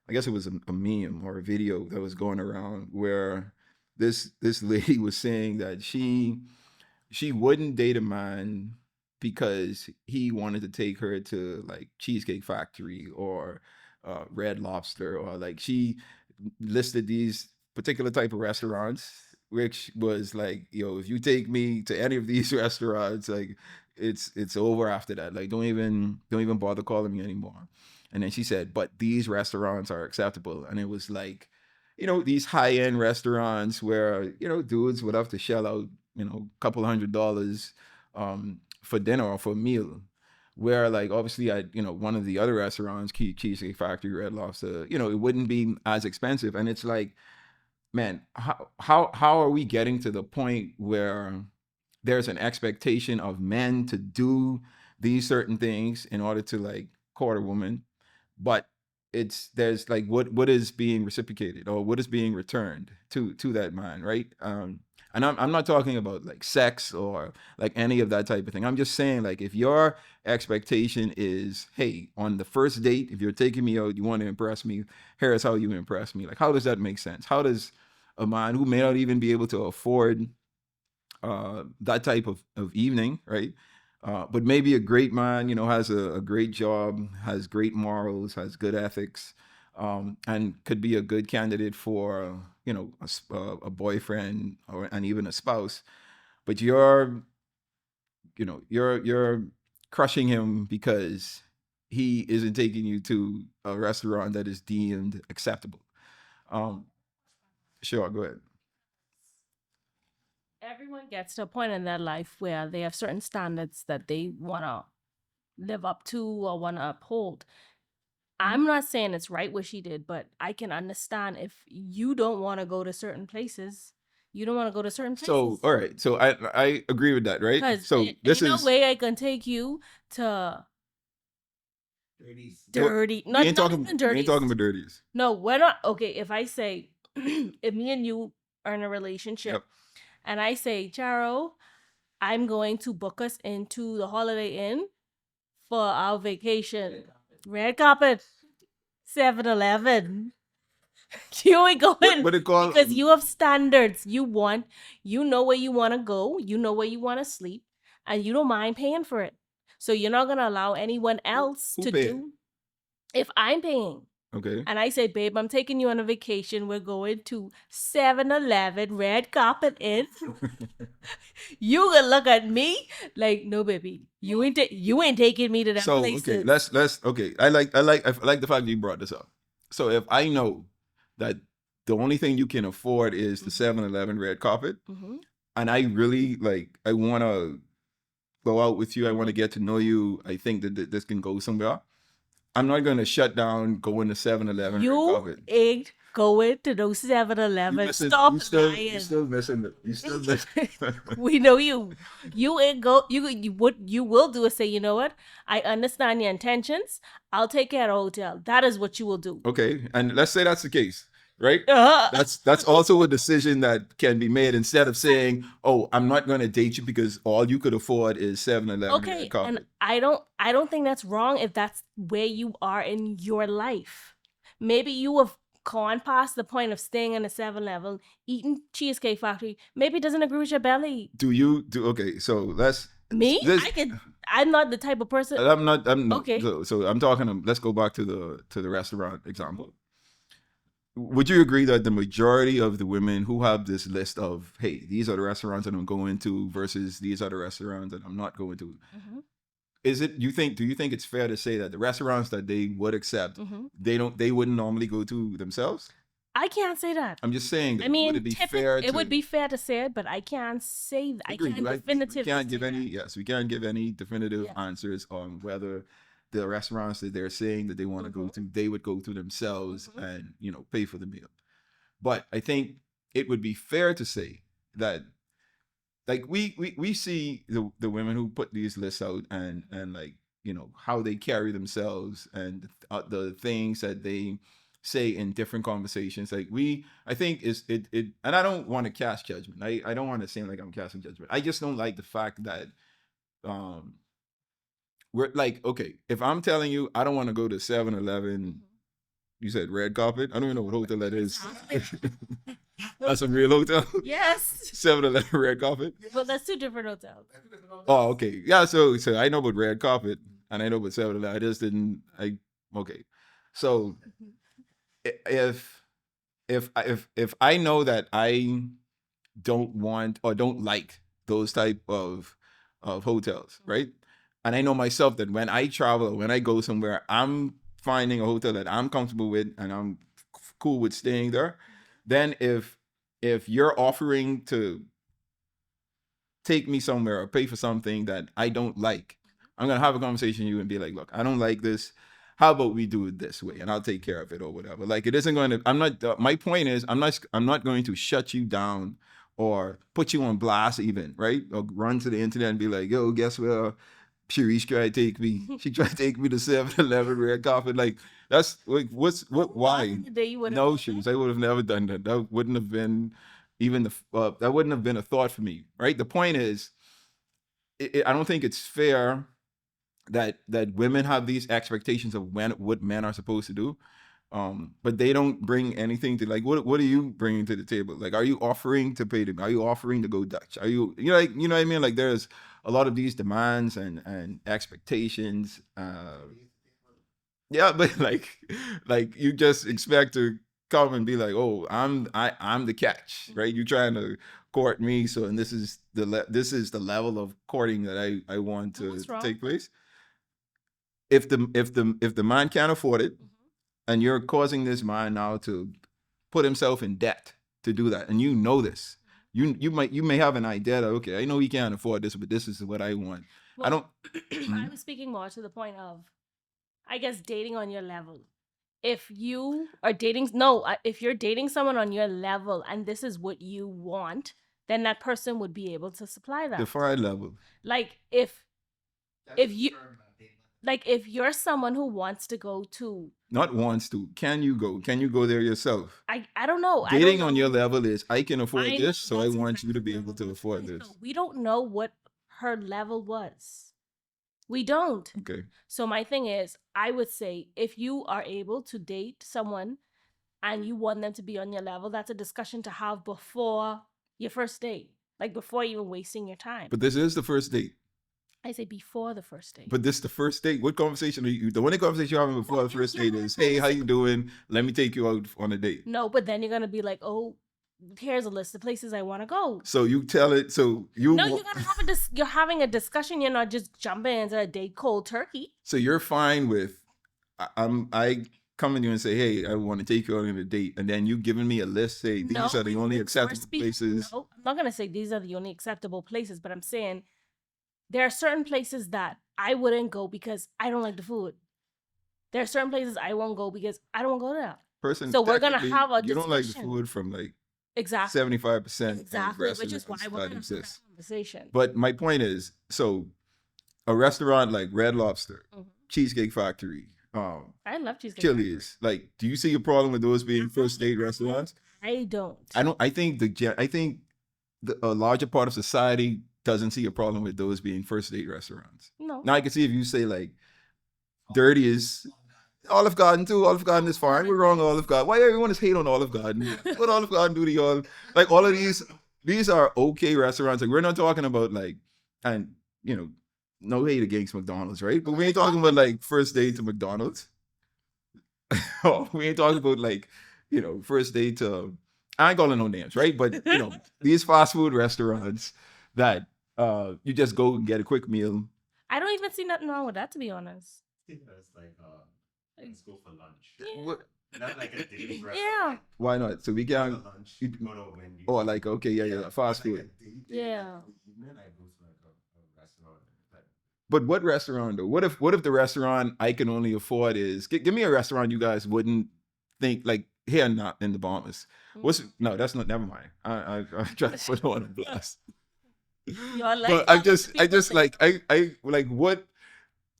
I guess it was a meme or a video that was going around where this lady was saying that she wouldn't date a man because he wanted to take her to like Cheesecake Factory or Red Lobster, or like she listed these particular type of restaurants, which was like, yo, if you take me to any of these restaurants, like it's over after that. Like don't even bother calling me anymore. And then she said, but these restaurants are acceptable. And it was like, these high-end restaurants where, dudes would have to shell out, a couple $100 for dinner or for a meal. Where like obviously at one of the other restaurants, Cheesecake Factory, Red Lobster, it wouldn't be as expensive. And it's like, man, how are we getting to the point where there's an expectation of men to do these certain things in order to like court a woman, but there's like what is being reciprocated or what is being returned to that man, right? And I'm not talking about like sex or like any of that type of thing. I'm just saying, like, if your expectation is, hey, on the first date, if you're taking me out, you want to impress me, here's how you impress me. Like, how does that make sense? How does a man who may not even be able to afford that type of evening, right? But maybe a great man, has a great job, has great morals, has good ethics, and could be a good candidate for, a boyfriend and even a spouse. But you're crushing him because he isn't taking you to a restaurant that is deemed acceptable. Um, sure, go ahead. Everyone gets to a point in their life where they have certain standards that they want to live up to or want to uphold. I'm not saying it's right what she did, but I can understand if you don't want to go to certain places. You don't want to go to certain So, places. all right. So I agree with that, right? Because So this ain't no is way I can take you to Dirties. dirty. we Not ain't not talking even we dirty. ain't talking about dirties. No, we're not. Okay, if I say, if me and you are in a relationship, Yep. and I say, Charo, I'm going to book us into the Holiday Inn for our vacation. Red carpet, 7-Eleven. You ain't going What it call? because you have standards. You know where you want to go. You know where you want to sleep, and you don't mind paying for it. So you're not gonna allow anyone else Who to paying? do. If I'm paying, Okay. and I say, babe, I'm taking you on a vacation. We're going to 7-Eleven, red carpet in. You gonna look at me like, no, baby, you ain't taking me to that So place. okay, let's okay. I like the fact that you brought this up. So if I know that the only thing you can afford is the 7-Eleven red carpet, Mm-hmm. and I really like, I want to go out with you, I want to get to know you, I think that this can go somewhere. I'm not going to shut down going to 7-Eleven red You carpet. ain't going to those You 7-Eleven. missing, Stop you lying. still missing you still missing. We know you. You ain't go. You what you will do is say, you know what? I understand your intentions. I'll take care of the hotel. That is what you will do. Okay, and let's say that's the case, right? Uh, That's also a decision that can be made instead of saying, "Oh, I'm not going to date you because all you could afford is 7-Eleven red okay, carpet." and I don't think that's wrong if that's where you are in your life. Maybe you have gone past the point of staying in a 7-Eleven, eating Cheesecake Factory. Maybe it doesn't agree with your belly. Do you do okay? So let's Me, this. I'm not the type of person. I'm not. I'm no. Okay. So I'm talking. Let's go back to the restaurant example. Would you agree that the majority of the women who have this list of, hey, these are the restaurants that I'm going to versus these are the restaurants that I'm not going to, Mhm, do you think it's fair to say that the restaurants that they would accept, mhm. they wouldn't normally go to themselves? I can't say that. I'm just saying I that, would mean, it be fair it would to be fair to say it, but I can't say that. I agree? can't Right? We definitively can't give say any, that. yes, we can't give any definitive Yes. answers on whether the restaurants that they're saying that they want to go Mhm. to, they would go to themselves Mhm. and, pay for the meal. But I think it would be fair to say that, like, we see the women who put these lists out and like, how they carry themselves and the things that they say in different conversations. Like I think and I don't want to cast judgment. I don't want to seem like I'm casting judgment. I just don't like the fact that we're like, okay, if I'm telling you I don't want to go to 7-Eleven, you said red carpet. I don't even know what hotel that is. That's a real hotel. Yes. 7-Eleven red carpet. Well, that's two different hotels. Oh, okay. Yeah, so I know about red carpet and I know about 7-Eleven. I just didn't. Okay. So if I know that I don't want or don't like those type of hotels, right? And I know myself that when I travel, when I go somewhere, I'm finding a hotel that I'm comfortable with and I'm cool with staying there. Then if you're offering to take me somewhere or pay for something that I don't like, I'm gonna have a conversation with you and be like, look, I don't like this. How about we do it this way and I'll take care of it or whatever. Like it isn't going to, I'm not, my point is I'm not going to shut you down or put you on blast even, right? Or run to the internet and be like, yo, guess where Sharice tried to take me? She tried to take me to 7-Eleven red carpet. Like that's like, why? No, Sharice, I would have never done that. That wouldn't have been even that wouldn't have been a thought for me, right? The point is, I don't think it's fair that women have these expectations of what men are supposed to do, but they don't bring anything to like what are you bringing to the table? Like, are you offering to pay them? Are you offering to go Dutch? Are you know what I mean? Like there's a lot of these demands and expectations. Yeah, but like you just expect to come and be like, oh, I'm the catch, right? You're trying to court me, so and this is the level of courting that I want to take place. If the man can't afford it, and you're causing this man now to put himself in debt to do that, and you know this, you may have an idea that okay, I know he can't afford this, but this is what I want. Well, I don't. I was speaking more to the point of, I guess, dating on your level. If you are if you're dating someone on your level and this is what you want, then that person would be able to supply that. Define level. Like if you're someone who wants to go to... Not wants to. Can you go? Can you go there yourself? I don't know. Dating on your level is, I can afford this, so I want you to be able to afford this. We don't know what her level was. We don't. Okay. So my thing is, I would say if you are able to date someone and you want them to be on your level, that's a discussion to have before your first date. Like before even wasting your time. But this is the first date. I say before the first date. But this is the first date. What conversation are you? The only conversation you're having before the first date is, hey, how you doing? Let me take you out on a date. No, but then you're gonna be like, oh, here's a list of places I want to go. So you tell it. So you. No, you're gonna have you're having a discussion. You're not just jumping into a date cold turkey. So you're fine with, I come to you and say, hey, I want to take you out on a date, and then you giving me a list. Say these are the only acceptable places. No, I'm not gonna say these are the only acceptable places, but I'm saying there are certain places that I wouldn't go because I don't like the food. There are certain places I won't go because I don't want to go there. So we're gonna have a discussion. You don't like the food from like exactly 75%. Exactly, which is why we're gonna have that conversation. But my point is, so a restaurant like Red Lobster, Cheesecake Factory, I love Cheesecake Chili's. Like, do you see a problem with those being first date restaurants? I don't. I think a larger part of society doesn't see a problem with those being first date restaurants. No. Now I can see if you say like Dirty is Olive Garden too. Olive Garden is fine. We're wrong, Olive Garden. Why everyone is hate on Olive Garden? What Olive Garden do to y'all? Like all of these are okay restaurants. Like we're not talking about like, and you know, no hate against McDonald's, right? But we ain't talking about like first date to McDonald's. Oh, we ain't talking about like, you know, first date to, I ain't calling no names, right? But you know, these fast food restaurants that you just go and get a quick meal. I don't even see nothing wrong with that, to be honest. It's like let's go for lunch. Yeah. What? Not like a dating restaurant. Yeah. Why not? So we can. Lunch. Go to Wendy's. Oh, like okay, yeah, fast food. Yeah. Then I go to like a restaurant. But what restaurant though? What if the restaurant I can only afford is give me a restaurant you guys wouldn't think like here not in the Bahamas. No, that's not. Never mind. I try to put on a blast. But I just like I like what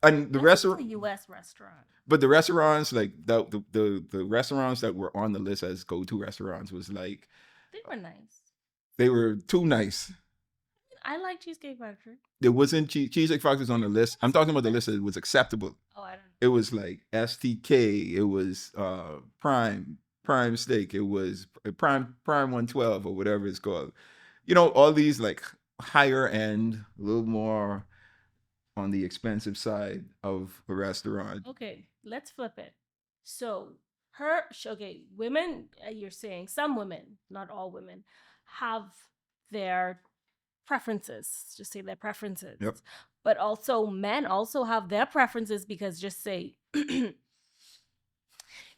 and the This is restaurant, a U.S. restaurant. but the restaurants like the restaurants that were on the list as go-to restaurants was like They were nice. they were too nice. I like Cheesecake Factory. There wasn't Cheesecake Factory's on the list. I'm talking about the list that was acceptable. Oh, I don't know. It was like STK. It was Prime Steak. It was Prime 112 or whatever it's called. You know, all these like higher end, a little more on the expensive side of a restaurant. Okay, let's flip it. So okay, women, you're saying some women, not all women, have their preferences. Just say their preferences. Yep. But also men also have their preferences because just say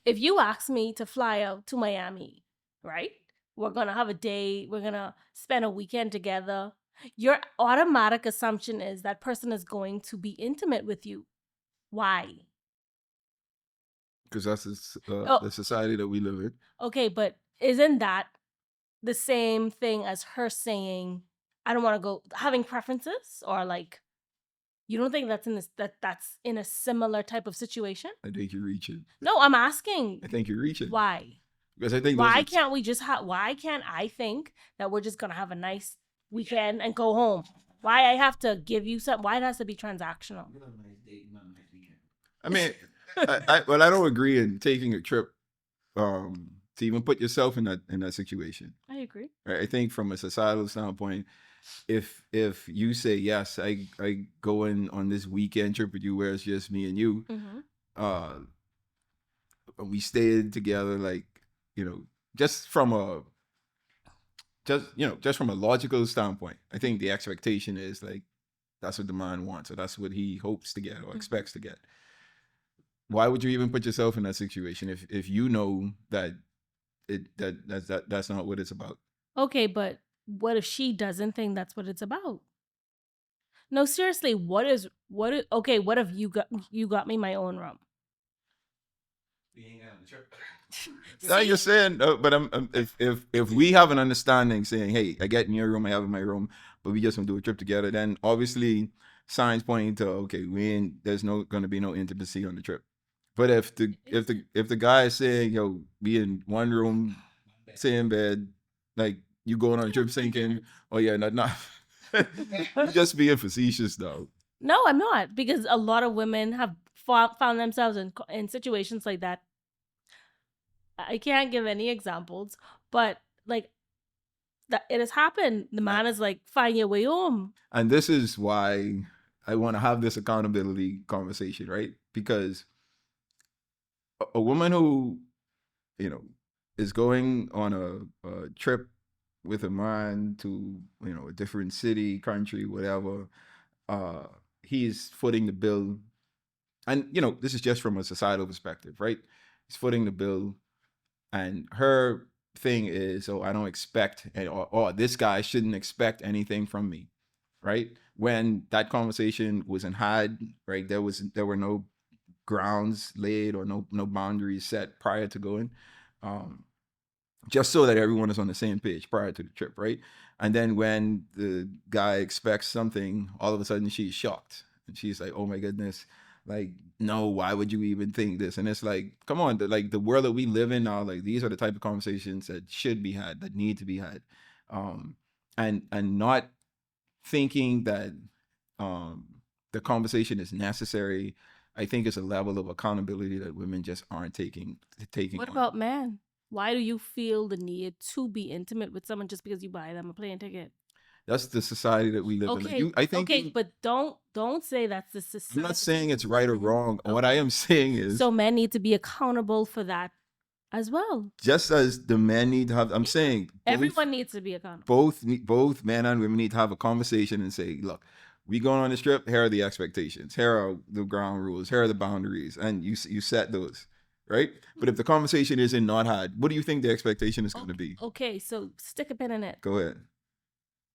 if you ask me to fly out to Miami, right? We're gonna have a day, we're gonna spend a weekend together. Your automatic assumption is that person is going to be intimate with you. Why? Because that's Oh. the society that we live in. Okay, but isn't that the same thing as her saying, I don't want to go having preferences? Or like you don't think that's that's in a similar type of situation? I think you're reaching. No, I'm asking I think you're reaching. why? Because I think Why can't we just why can't I think that we're just gonna have a nice weekend and go home? Why I have to give you something? Why it has to be transactional? I mean, I don't agree in taking a trip to even put yourself in that situation. I agree. Right? I think from a societal standpoint, if you say yes, I go in on this weekend trip with you where it's just me and you, we stayed together, like, you know, just from a logical standpoint, I think the expectation is like that's what the man wants, or that's what he hopes to get or expects to get. Why would you even put yourself in that situation if you know that that's not what it's about? Okay, but what if she doesn't think that's what it's about? No, seriously, what if you got me my own room? No, you're saying, but if we have an understanding, saying, hey, I get in your room, I have in my room, but we just gonna do a trip together, then obviously signs pointing to okay, there's gonna be no intimacy on the trip. But if the guy is saying, yo, be in one room, stay in bed, like you going on a trip thinking, oh yeah, not you're just being facetious though. No, I'm not, because a lot of women have found themselves in situations like that. I can't give any examples, but like that it has happened. The man is like, find your way home. And this is why I want to have this accountability conversation, right? Because a woman who, you know, is going on a trip with a man to, you know, a different city, country, whatever, he's footing the bill. And, you know, this is just from a societal perspective, right? He's footing the bill. And her thing is, oh, I don't expect, or this guy shouldn't expect anything from me, right? When that conversation wasn't had, right, there were no grounds laid or no boundaries set prior to going, just so that everyone is on the same page prior to the trip, right? And then when the guy expects something, all of a sudden she's shocked and she's like, oh my goodness, like, no, why would you even think this? And it's like, come on, the world that we live in now, like these are the type of conversations that should be had, that need to be had. And not thinking that the conversation is necessary, I think is a level of accountability that women just aren't taking. What about men? Why do you feel the need to be intimate with someone just because you buy them a plane ticket? That's the society that we live in. Like I think. Okay, but don't say that's the society. I'm not saying it's right or wrong. Okay. What I am saying is, so men need to be accountable for that as well. Just as the men need to have. I'm saying everyone needs to be accountable. Both men and women need to have a conversation and say, look, we going on this trip. Here are the expectations. Here are the ground rules. Here are the boundaries, and you set those. Right? But if the conversation isn't not had, what do you think the expectation is going to be? Okay, so stick a pin in it. Go ahead.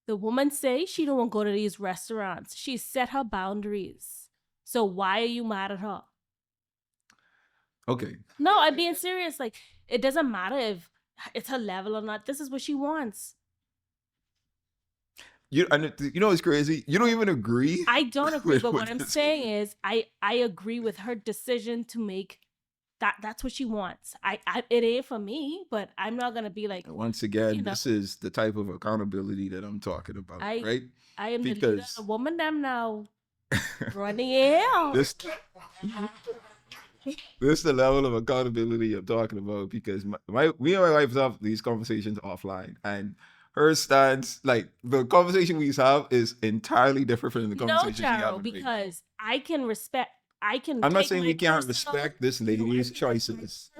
The woman say she don't want to go to these restaurants. She set her boundaries. So why are you mad at her? Okay. No, I'm being serious. Like, it doesn't matter if it's her level or not. This is what she wants. you know what's crazy? You don't even agree. I don't agree, but what I'm this. saying is I agree with her decision to make that's what she wants. It ain't for me, but I'm not gonna be like, Once again, you know, this is the type of accountability that I'm talking about, I right? I am the leader of Because the woman them now running it out. this this is the level of accountability I'm talking about. Because me and my wife have these conversations offline, and her stance, like the conversation we have, is entirely different from the No, conversation she Jaro, having with me. because I can respect. I can I'm not take saying my we can't personal, respect this no, I lady's can take my choices,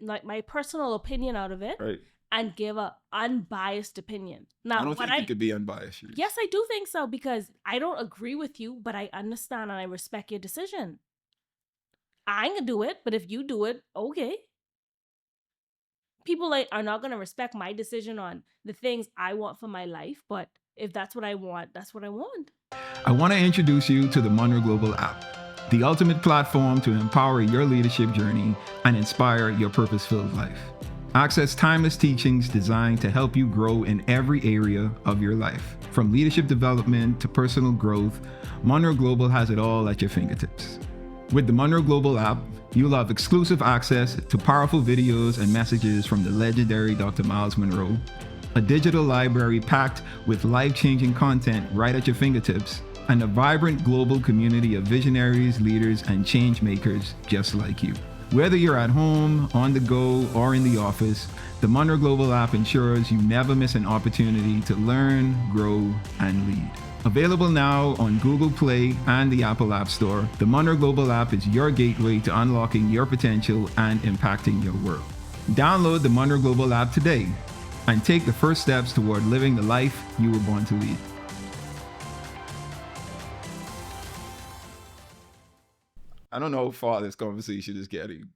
like my personal opinion out of it right? and give a unbiased opinion. I Now, don't what think you could be unbiased. yes, I do think so, because I don't agree with you, but I understand and I respect your decision. I ain't gonna do it, but if you do it, okay. People are not gonna respect my decision on the things I want for my life, but if that's what I want, that's what I want. I want to introduce you to the Monroe Global app, the ultimate platform to empower your leadership journey and inspire your purpose-filled life. Access timeless teachings designed to help you grow in every area of your life. From leadership development to personal growth, Monroe Global has it all at your fingertips. With the Monroe Global app, you'll have exclusive access to powerful videos and messages from the legendary Dr. Myles Munroe, a digital library packed with life-changing content right at your fingertips, and a vibrant global community of visionaries, leaders, and change makers just like you. Whether you're at home, on the go, or in the office, the Monroe Global app ensures you never miss an opportunity to learn, grow, and lead. Available now on Google Play and the Apple App Store, the Monroe Global app is your gateway to unlocking your potential and impacting your world. Download the Monroe Global app today and take the first steps toward living the life you were born to lead. I don't know how far this conversation is getting,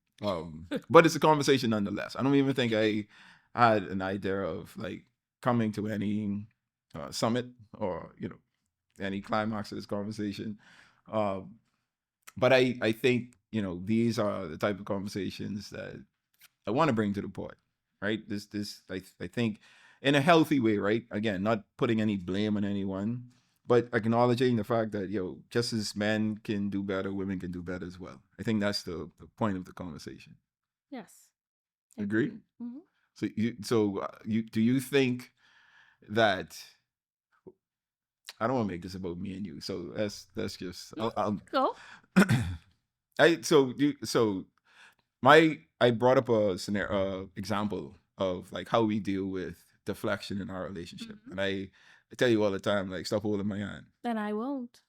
but it's a conversation nonetheless. I don't even think I had an idea of like coming to any summit or any climax of this conversation. But I think these are the type of conversations that I want to bring to the point, right? I think in a healthy way, right? Again, not putting any blame on anyone, but acknowledging the fact that just as men can do better, women can do better as well. I think that's the point of the conversation. Yes. Agree? Mm-hmm. So do you think that I don't want to make this about me and you? So that's just I'll Go. I brought up a scenario example of like how we deal with deflection in our relationship. Mm-hmm. And I tell you all the time, like, stop holding my hand. Then I won't.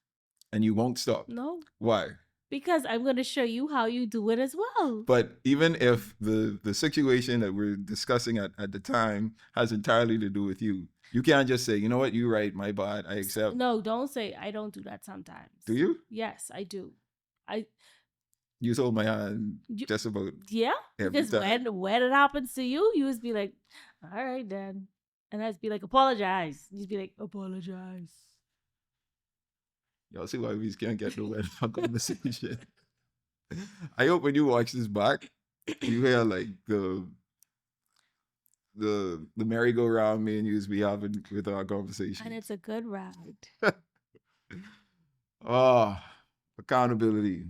And you won't stop. No. Why? Because I'm going to show you how you do it as well. But even if the situation that we're discussing at the time has entirely to do with you, you can't just say, you know what, you're right, my bad, I accept. No, don't say I don't do that sometimes. Do you? Yes, I do. You hold my hand just about every because time. when it happens to you, you just be like, all right then. And I just be like, apologize. You just be like, apologize. Y'all see why we just can't get nowhere in our conversation. I hope when you watch this back, you hear like the merry-go-round me and you be having with our conversation. And it's a good ride. Accountability.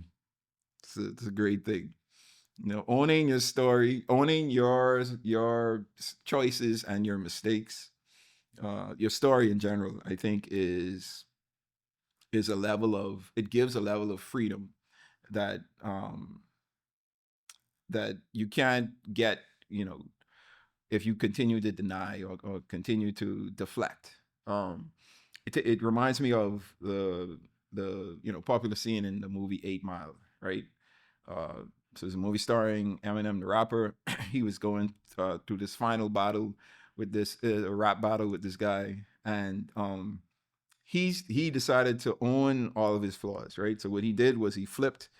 It's a great thing. Owning your story, owning your choices and your mistakes, your story in general, I think is a level of, it gives a level of freedom that that you can't get, if you continue to deny or continue to deflect. It reminds me of the popular scene in the movie 8 Mile, right? So it's a movie starring Eminem, the rapper. He was going through this final battle with this rap battle with this guy, and he decided to own all of his flaws, right? So what he did was he flipped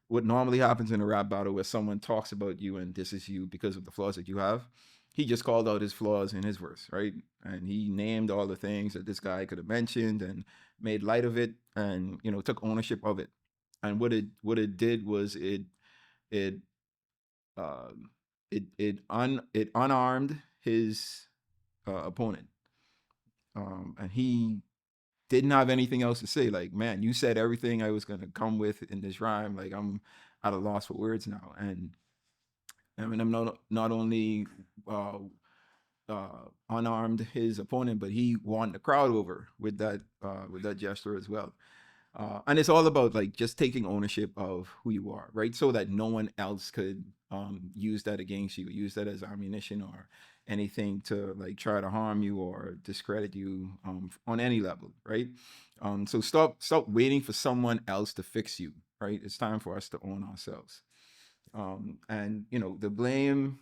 what normally happens in a rap battle where someone talks about you and disses you because of the flaws that you have. He just called out his flaws in his verse, right? And he named all the things that this guy could have mentioned and made light of it, and took ownership of it. And what it did was it unarmed his opponent, And he didn't have anything else to say. Like, man, you said everything I was gonna come with in this rhyme. Like, I'm at a loss for words now. And I mean, I'm not only uh, unarmed his opponent, but he won the crowd over with that gesture as well. And it's all about like just taking ownership of who you are, right? So that no one else could use that against you, use that as ammunition or anything to like try to harm you or discredit you on any level, right? So stop waiting for someone else to fix you, right? It's time for us to own ourselves. And you know, the blame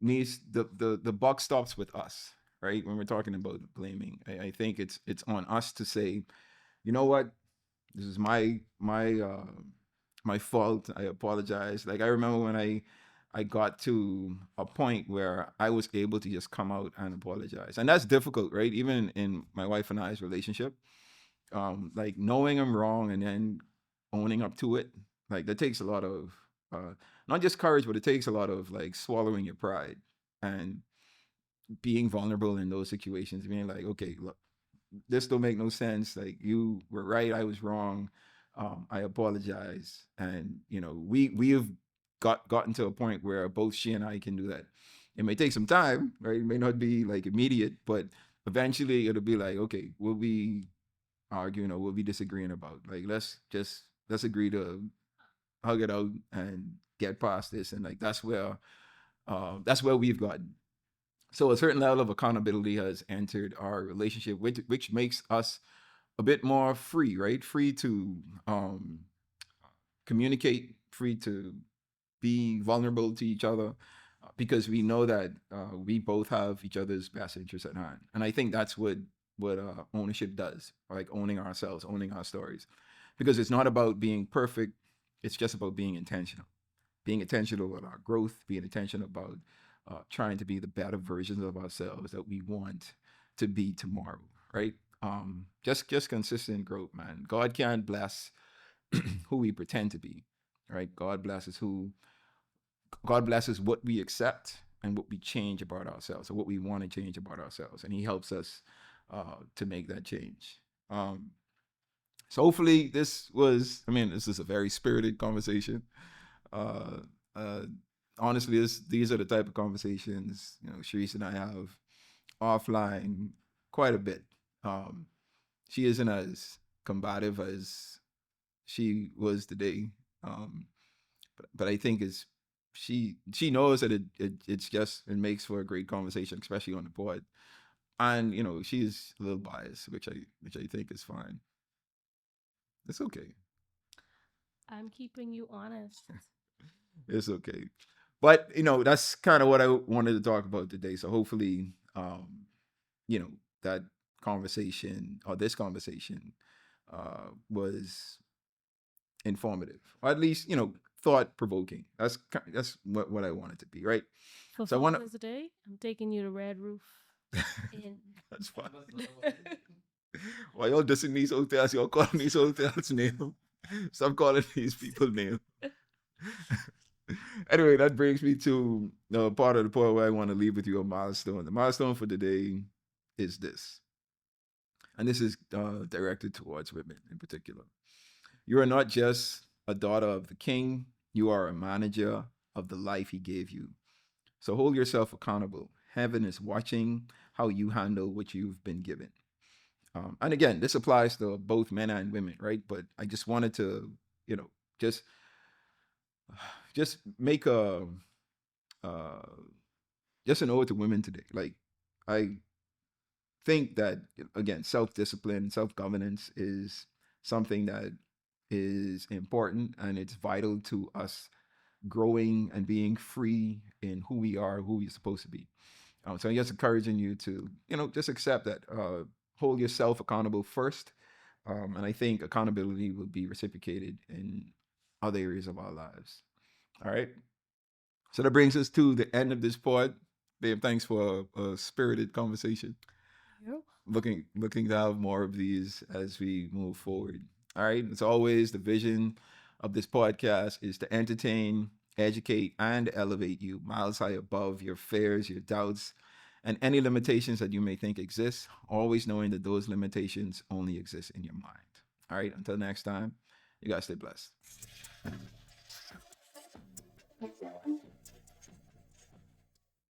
needs the buck stops with us, right? When we're talking about blaming, I think it's on us to say, you know what, this is my fault. I apologize. Like I remember when I got to a point where I was able to just come out and apologize, and that's difficult, right? Even in my wife and I's relationship, like knowing I'm wrong and then owning up to it, like that takes a lot of not just courage, but it takes a lot of like swallowing your pride and being vulnerable in those situations, being like, okay, look, this don't make no sense. Like you were right, I was wrong. I apologize, and you know we have gotten to a point where both she and I can do that. It may take some time, right? It may not be like immediate, but eventually it'll be like, okay, we'll be arguing or we'll be disagreeing about. Like let's agree to hug it out and get past this, and like that's where we've gotten. So a certain level of accountability has entered our relationship, which makes us a bit more free, right? Free to communicate, free to be vulnerable to each other, because we know that we both have each other's best interests at hand. And I think that's what ownership does, like owning ourselves, owning our stories, because it's not about being perfect. It's just about being intentional about our growth, being intentional about trying to be the better versions of ourselves that we want to be tomorrow, right? Just consistent growth, man. God can't bless who we pretend to be, right? God blesses what we accept and what we change about ourselves, or what we want to change about ourselves, and He helps us to make that change. Um, so hopefully this is a very spirited conversation. Uh, uh, Honestly, these are the type of conversations, you know, Sharice and I have offline quite a bit. Um, she isn't as combative as she was today, but I think is she knows that it makes for a great conversation, especially on the pod. And you know, she's a little biased, which I think is fine. It's okay. I'm keeping you honest. It's okay. But you know, that's kind of what I wanted to talk about today. So hopefully, you know, that conversation or this conversation was informative, or at least you know thought provoking. That's what I want it to be, right? For So I want Father's Day, I'm taking you to Red Roof to. in. That's fine. Why y'all dissing these hotels? Y'all calling these hotels name? Stop calling these people name. Anyway, that brings me to the part of the point where I want to leave with you a milestone. The milestone for today is this, and this is directed towards women in particular. You are not just a daughter of the king, you are a manager of the life he gave you. So hold yourself accountable. Heaven is watching how you handle what you've been given. And again, this applies to both men and women, right? But I just wanted to, you know, just just make a uh, just an ode to women today. Like I think that again, self discipline, self governance is something that is important and it's vital to us growing and being free in who we are, who we're supposed to be. So I'm just encouraging you to, you know, just accept that, hold yourself accountable first. And I think accountability will be reciprocated in other areas of our lives. All right. So that brings us to the end of this pod. Babe, thanks for a spirited conversation. Yep. Looking to have more of these as we move forward. All right. As always, the vision of this podcast is to entertain, educate, and elevate you miles high above your fears, your doubts, and any limitations that you may think exist, always knowing that those limitations only exist in your mind. All right, until next time, you guys stay blessed.